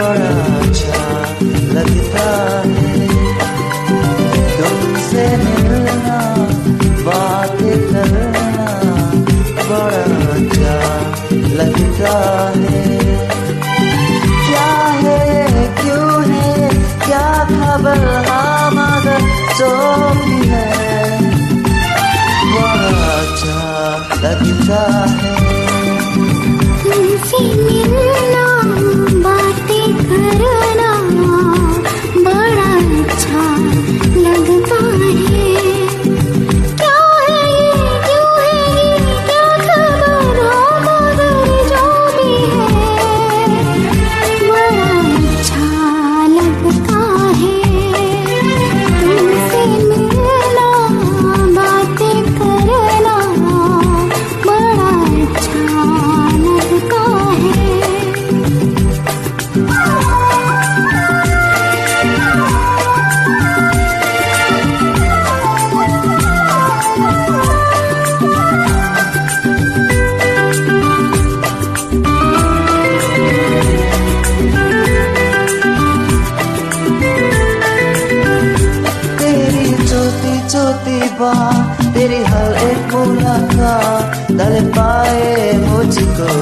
बड़ा अच्छा लगता है। तुमसे मिलना, बातें करना बड़ा अच्छा लगता है। क्या है क्यों है क्या खबर, हाँ मगर जो भी है बड़ा अच्छा लगता है। तुमसे मिलना, बातें करना बड़ा अच्छा लगता है। क्या है ये क्यों है ये क्या खबर, हो मगर जो भी है बड़ा अच्छा लगता है। तुमसे मिलना, बातें करना बड़ा अच्छा लगता है। छोटी बात, तेरी हर एक मुलाकात डाल पाए मुझको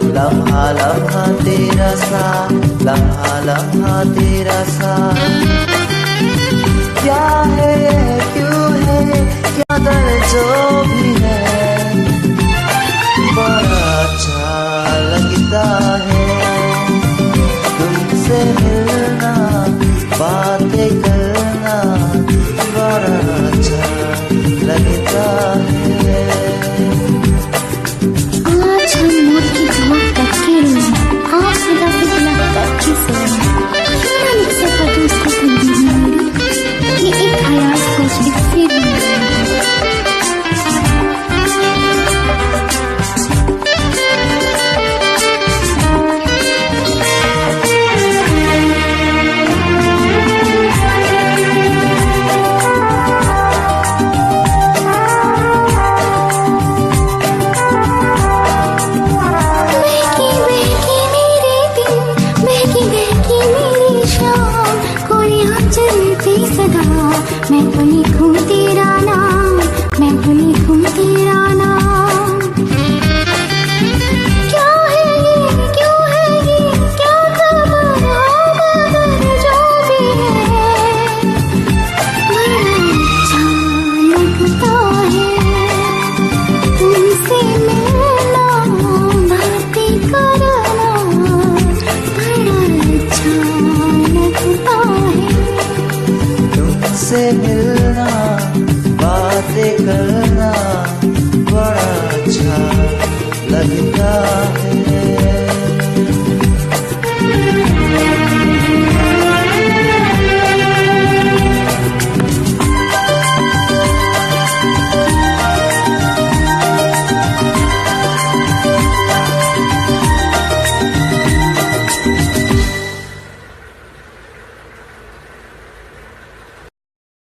लम्हा लम्हा तेरा साथ, लम्हा लम्हा तेरा साथ। क्या है क्यों है क्या दर्द जो भी है बड़ा अच्छा लगता है। तुमसे मिलना, बातें करना बड़ा अच्छा लगता है। आज हम मोर की दुआ करके रोए, आज खुदा को बुला करके सोए। क्यों ना मुझसे कभी उसको तकदीर न मिली, ये एक ख्याल सोच के फिर मैं तो लिखूं तेरा नाम, मैं तो लिखूं तेरा नाम। क्या है ये क्यों है ये क्या खबर, हो मगर जो भी है बड़ा अच्छा लगता है। तुमसे मिलना, बातें करना बड़ा अच्छा लगता है। तुमसे मिल